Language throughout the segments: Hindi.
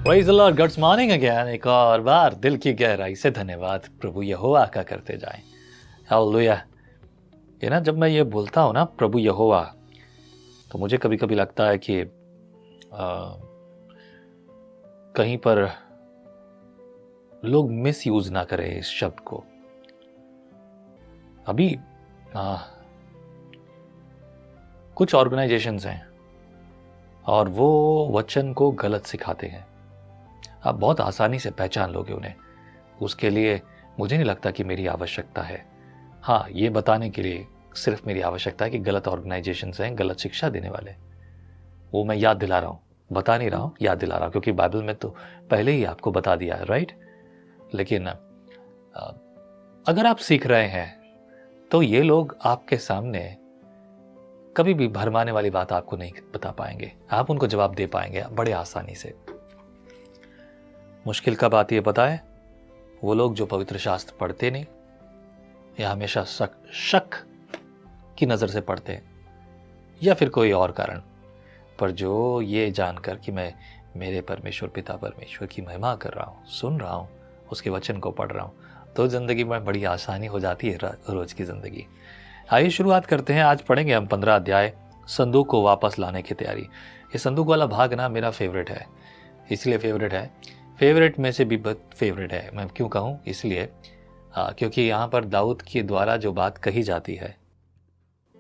Praise the Lord, good morning again. एक और बार दिल की गहराई से धन्यवाद प्रभु यहोवा का करते जाएं। हालेलुया। ये ना, जब मैं ये बोलता हूँ ना प्रभु यहोवा, तो मुझे कभी कभी लगता है कि कहीं पर लोग मिस यूज ना करें इस शब्द को। अभी कुछ ऑर्गेनाइजेशंस हैं और वो वचन को गलत सिखाते हैं। आप बहुत आसानी से पहचान लोगे उन्हें। उसके लिए मुझे नहीं लगता कि मेरी आवश्यकता है। हाँ, ये बताने के लिए सिर्फ मेरी आवश्यकता है कि गलत ऑर्गेनाइजेशंस हैं, गलत शिक्षा देने वाले। वो मैं याद दिला रहा हूँ, बता नहीं रहा हूँ, याद दिला रहा हूँ, क्योंकि बाइबल में तो पहले ही आपको बता दिया है, राइट। लेकिन अगर आप सीख रहे हैं तो ये लोग आपके सामने कभी भी भरमाने वाली बात आपको नहीं बता पाएंगे। आप उनको जवाब दे पाएंगे बड़े आसानी से। मुश्किल का बात ये पता है, वो लोग जो पवित्र शास्त्र पढ़ते नहीं या हमेशा शक की नज़र से पढ़ते हैं, या फिर कोई और कारण, पर जो ये जानकर कि मैं मेरे परमेश्वर पिता परमेश्वर की महिमा कर रहा हूँ, सुन रहा हूँ, उसके वचन को पढ़ रहा हूँ, तो ज़िंदगी में बड़ी आसानी हो जाती है रोज़ की ज़िंदगी। आइए शुरुआत करते हैं। आज पढ़ेंगे हम 15 अध्याय, संदूक को वापस लाने की तैयारी। ये संदूक वाला भाग ना मेरा फेवरेट है। इसलिए फेवरेट है, फेवरेट में से भी फेवरेट है। मैं क्यों कहूँ? इसलिए क्योंकि यहाँ पर दाऊद के द्वारा जो बात कही जाती है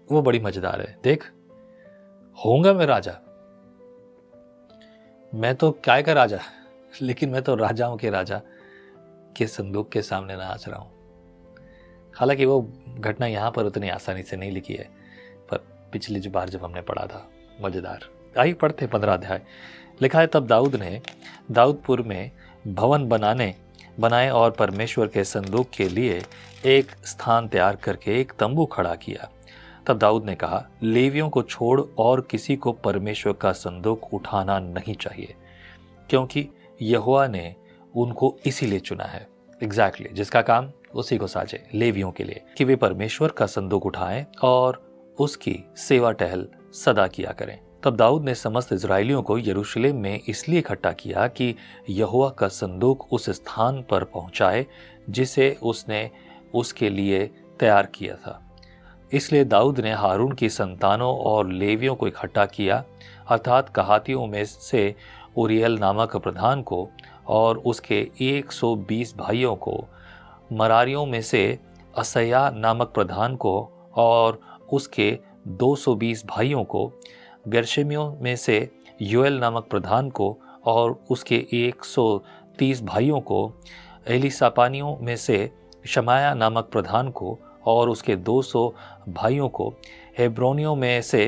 वो बड़ी मज़ेदार है। देख, होऊंगा मैं राजा, मैं तो काय का राजा, लेकिन मैं तो राजाओं के राजा के संदूक के सामने नाच रहा हूँ। हालांकि वो घटना यहाँ पर उतनी आसानी से नहीं लिखी है, पर पिछली जो बार जब हमने पढ़ा था, मज़ेदार। आइए पढ़ते 15 अध्याय। लिखा है, तब दाऊद ने दाऊदपुर में भवन बनाए और परमेश्वर के संदूक के लिए एक स्थान तैयार करके एक तंबू खड़ा किया। तब दाऊद ने कहा, लेवियों को छोड़ और किसी को परमेश्वर का संदूक उठाना नहीं चाहिए, क्योंकि यहोवा ने उनको इसीलिए चुना है। एग्जैक्टली, जिसका काम उसी को साजे, लेवियों के लिए, कि वे परमेश्वर का संदूक उठाएं और उसकी सेवा टहल सदा किया करें। तब दाऊद ने समस्त इजरायलियों को यरूशलेम में इसलिए इकट्ठा किया कि यहोवा का संदूक उस स्थान पर पहुंचाए जिसे उसने उसके लिए तैयार किया था। इसलिए दाऊद ने हारून की संतानों और लेवियों को इकट्ठा किया, अर्थात कहातियों में से उरियल नामक प्रधान को और उसके 120 भाइयों को, मरारियों में से असया नामक प्रधान को और उसके 220 भाइयों को, गेर्शमियों में से योएल नामक प्रधान को और उसके 130 भाइयों को, एलिसापानियों में से शमाया नामक प्रधान को और उसके 200 भाइयों को, हेब्रोनियों में से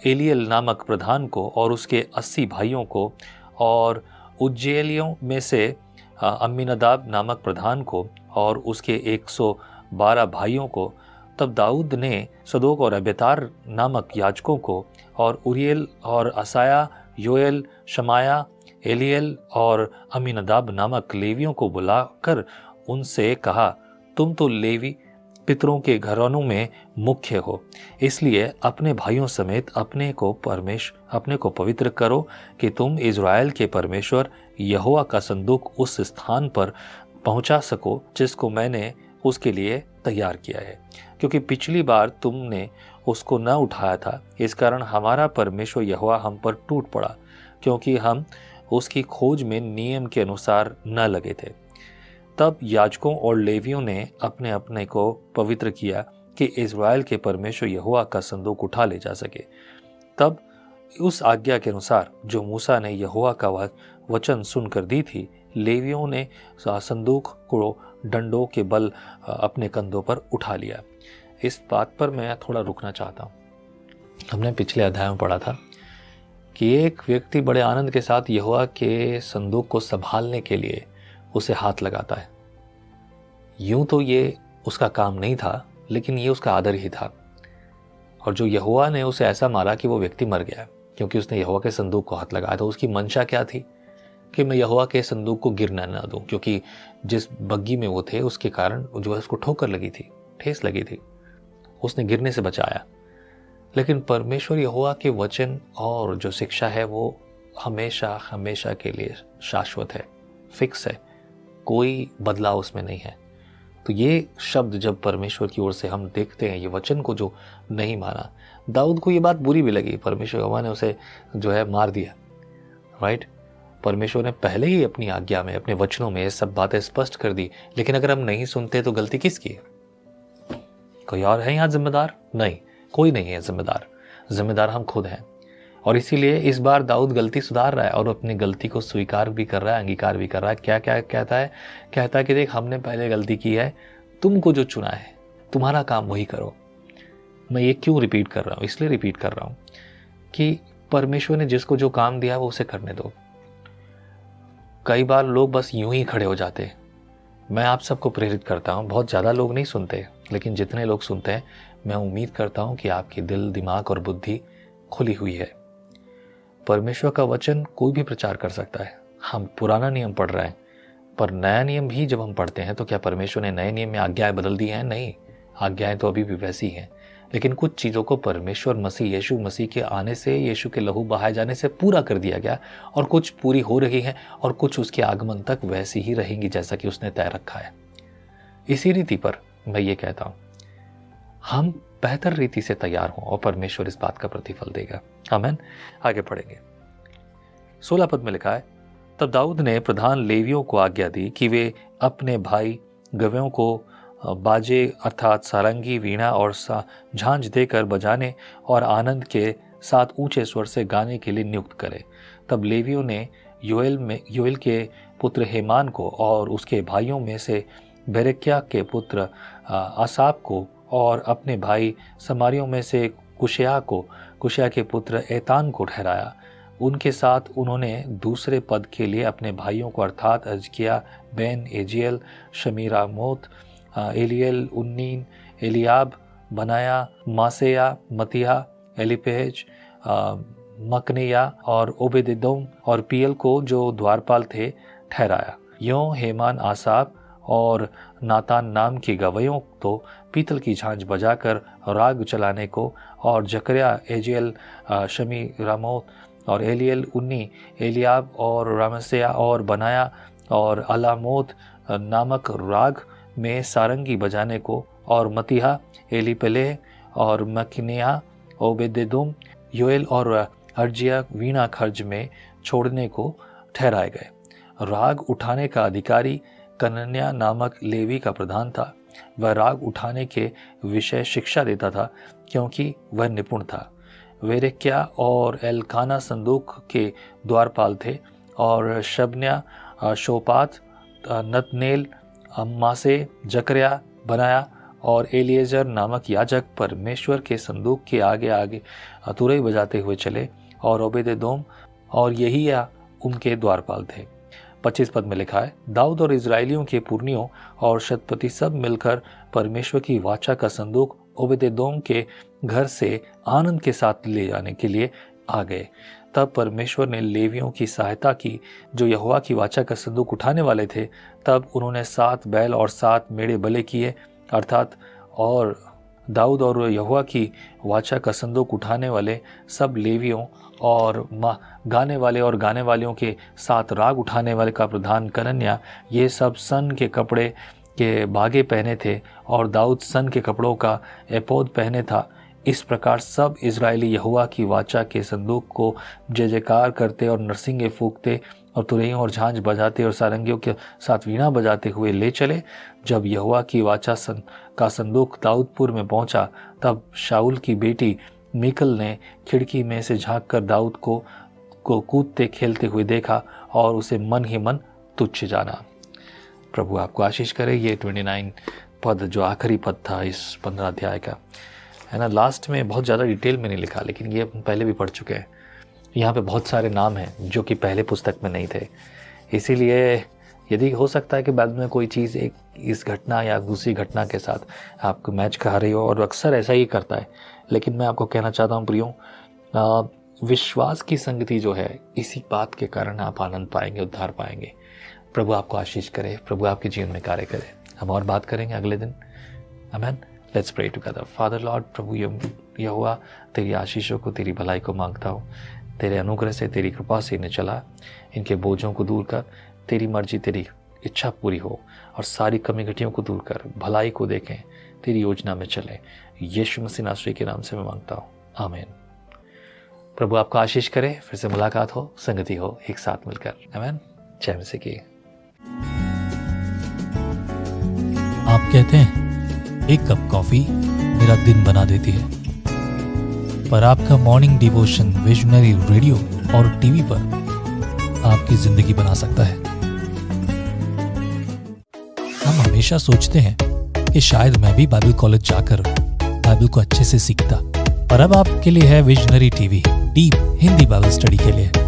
एलियल नामक प्रधान को और उसके 80 भाइयों को, और उज्जेलियों में से अम्मीनदाब नामक प्रधान को और उसके 112 भाइयों को। तब दाऊद ने सदोक और अब्यातार नामक याजकों को और उरियल और असाया, योएल, शमाया, एलियल और अम्मीनदाब नामक लेवियों को बुलाकर उनसे कहा, तुम तो लेवी पितरों के घरानों में मुख्य हो, इसलिए अपने भाइयों समेत अपने को पवित्र करो कि तुम इज़राइल के परमेश्वर यहोवा का संदूक उस स्थान पर पहुंचा सको जिसको मैंने उसके लिए तैयार किया है, क्योंकि पिछली बार तुमने उसको न उठाया था। इस कारण हमारा परमेश्वर यहोवा हम पर टूट पड़ा, क्योंकि हम उसकी खोज में नियम के अनुसार न लगे थे। तब याजकों और लेवियों ने अपने अपने को पवित्र किया कि इज़राइल के परमेश्वर यहोवा का संदूक उठा ले जा सके। तब उस आज्ञा के अनुसार जो मूसा ने यहोवा का वचन सुनकर दी थी, लेवियों ने संदूक को डंडों के बल अपने कंधों पर उठा लिया। इस बात पर मैं थोड़ा रुकना चाहता हूँ। हमने पिछले अध्याय में पढ़ा था कि एक व्यक्ति बड़े आनंद के साथ यहोवा के संदूक को संभालने के लिए उसे हाथ लगाता है। यूं तो ये उसका काम नहीं था, लेकिन ये उसका आदर ही था। और जो यहोवा ने उसे ऐसा मारा कि वो व्यक्ति मर गया, क्योंकि उसने यहोवा के संदूक को हाथ लगाया। तो उसकी मंशा क्या थी कि मैं यहोवा के संदूक को गिरना ना दूं, क्योंकि जिस बग्गी में वो थे उसके कारण जो है उसको ठोकर लगी थी, ठेस लगी थी, उसने गिरने से बचाया। लेकिन परमेश्वर यहोवा के वचन और जो शिक्षा है वो हमेशा हमेशा के लिए शाश्वत है, फिक्स है, कोई बदलाव उसमें नहीं है। तो ये शब्द जब परमेश्वर की ओर से हम देखते हैं, ये वचन को जो नहीं माना, दाऊद को ये बात बुरी भी लगी, परमेश्वर यहोवा ने उसे जो है मार दिया, राइट। परमेश्वर ने पहले ही अपनी आज्ञा में, अपने वचनों में ये सब बातें स्पष्ट कर दी, लेकिन अगर हम नहीं सुनते तो गलती किसकी है? कोई और है यहाँ जिम्मेदार? नहीं, कोई नहीं है जिम्मेदार, जिम्मेदार हम खुद हैं। और इसीलिए इस बार दाऊद गलती सुधार रहा है और अपनी गलती को स्वीकार भी कर रहा है, अंगीकार भी कर रहा है। क्या क्या कहता है? कहता है कि देख, हमने पहले गलती की है, तुमको जो चुना है तुम्हारा काम वही करो। मैं ये क्यों रिपीट कर रहा हूँ? इसलिए रिपीट कर रहा हूँ कि परमेश्वर ने जिसको जो काम दिया वो उसे करने दो। कई बार लोग बस यूं ही खड़े हो जाते हैं। मैं आप सबको प्रेरित करता हूँ, बहुत ज़्यादा लोग नहीं सुनते, लेकिन जितने लोग सुनते हैं मैं उम्मीद करता हूँ कि आपकी दिल, दिमाग और बुद्धि खुली हुई है। परमेश्वर का वचन कोई भी प्रचार कर सकता है। हम पुराना नियम पढ़ रहे हैं, पर नया नियम भी जब हम पढ़ते हैं तो क्या परमेश्वर ने नए नियम में आज्ञाएं बदल दी हैं? नहीं, आज्ञाएं तो अभी भी वैसी हैं, लेकिन कुछ चीज़ों को परमेश्वर मसीह, यीशु मसीह के आने से, यीशु के लहू बहाए जाने से पूरा कर दिया गया, और कुछ पूरी हो रही हैं और कुछ उसके आगमन तक वैसी ही रहेंगी जैसा कि उसने तय रखा है। इसी रीति पर मैं ये कहता हूँ, हम बेहतर रीति से तैयार हों और परमेश्वर इस बात का प्रतिफल देगा। आमीन। आगे पढ़ेंगे। 16 पद में लिखा है, तब दाऊद ने प्रधान लेवियों को आज्ञा दी कि वे अपने भाई गवेयों को बाजे अर्थात सारंगी, वीणा और झांझ देकर बजाने और आनंद के साथ ऊंचे स्वर से गाने के लिए नियुक्त करें। तब लेवियों ने योएल के पुत्र हेमान को और उसके भाइयों में से बेरेक्या के पुत्र आसाप को और अपने भाई समारियों में से कुशिया के पुत्र एतान को ठहराया। उनके साथ उन्होंने दूसरे पद के लिए अपने भाइयों को अर्थात अजकिया, बेन, एजियल, शमीरामोत, एलियल, उन्नीन, एलियाब, बनाया, मासेया, मतिया, एलिपेज, मकनिया और ओबेदेदोम और पीएल को जो द्वारपाल थे ठहराया। यों हेमान, आसाप और नातान नाम के गवैयों तो पीतल की झांझ बजाकर राग चलाने को, और जकरिया, एजियल, शमीरामोत और एलियल, उन्नी, एलियाब और रामस्या और बनाया और अलामोत नामक राग में सारंगी बजाने को, और मतिहा, एलीपेले और मकनिया, ओबेदेदोम, योएल और अर्जिया वीणा खर्ज में छोड़ने को ठहराए गए। राग उठाने का अधिकारी कनन्या नामक लेवी का प्रधान था। वह राग उठाने के विषय शिक्षा देता था क्योंकि वह निपुण था। वेरेक्या और एलकाना संदूक के द्वारपाल थे, और शबन्या, शोपात, नतनेल, अम्मासे, जकरिया, बनाया और एलिएजर नामक याजक परमेश्वर के संदूक के आगे आगे तुरई बजाते हुए चले, और ओबेदेदोम और यहिया उनके द्वारपाल थे। 25 पद में लिखा है, दाऊद और इजराइलियों के पुरनियों और शतपति सब मिलकर परमेश्वर की वाचा का संदूक ओबेदेदोम के घर से आनंद के साथ ले जाने के लिए आ गए। तब परमेश्वर ने लेवियों की सहायता की जो यहोवा की वाचा का संदूक उठाने वाले थे। तब उन्होंने 7 बैल और 7 मेढ़े बलि किए, अर्थात और दाऊद और यहोवा की वाचा का संदूक उठाने वाले सब लेवियों और गाने वाले और गाने वालियों के साथ राग उठाने वाले का प्रधान कनन्या, ये सब सन के कपड़े के बागे पहने थे, और दाऊद सन के कपड़ों का एपोद पहने था। इस प्रकार सब इजरायली यहोवा की वाचा के संदूक को जय जयकार करते और नरसिंगे फूंकते और तुरहियों और झांझ बजाते और सारंगियों के साथ वीणा बजाते हुए ले चले। जब यहोवा की वाचा का संदूक दाऊदपुर में पहुंचा, तब शाऊल की बेटी मीकल ने खिड़की में से झांककर दाऊद को कूदते खेलते हुए देखा और उसे मन ही मन तुच्छ जाना। प्रभु आपको आशीष करे। ये 29 पद जो आखिरी पद था इस 15 अध्याय का, है ना, लास्ट में बहुत ज़्यादा डिटेल में नहीं लिखा, लेकिन ये पहले भी पढ़ चुके हैं। यहाँ पे बहुत सारे नाम हैं जो कि पहले पुस्तक में नहीं थे, इसीलिए यदि हो सकता है कि बाद में कोई चीज़ एक इस घटना या दूसरी घटना के साथ आपको मैच कर रही हो, और अक्सर ऐसा ही करता है। लेकिन मैं आपको कहना चाहता हूँ प्रियो, विश्वास की संगति जो है, इसी बात के कारण आप आनंद पाएंगे, उद्धार पाएंगे। प्रभु आपको आशीष करे, प्रभु आपके जीवन में कार्य करे। हम और बात करेंगे अगले दिन। आमीन। Let's pray together. Father lord, प्रभु यहोवा, तेरी आशीषों को, तेरी भलाई को मांगता हूँ। तेरे अनुग्रह से, तेरी कृपा से इन्हें चला। इनके बोझों को दूर कर, तेरी मर्जी, तेरी इच्छा पूरी हो और सारी कमी घटियों को दूर कर, भलाई को देखें, तेरी योजना में चले। यीशु मसीह नासरी के नाम से मैं मांगता हूँ, आमीन। प्रभु आपको आशीष करे। फिर से मुलाकात हो, संगति हो एक साथ मिलकर। आमीन। जय मसीह की। आप कहते हैं एक कप कॉफी मेरा दिन बना देती है, पर आपका मॉर्निंग डिवोशन विजनरी रेडियो और टीवी पर आपकी जिंदगी बना सकता है। हम हमेशा सोचते हैं कि शायद मैं भी बाइबल कॉलेज जाकर बाइबल को अच्छे से सीखता, पर अब आपके लिए है visionary TV, deep Hindi Bible study के लिए।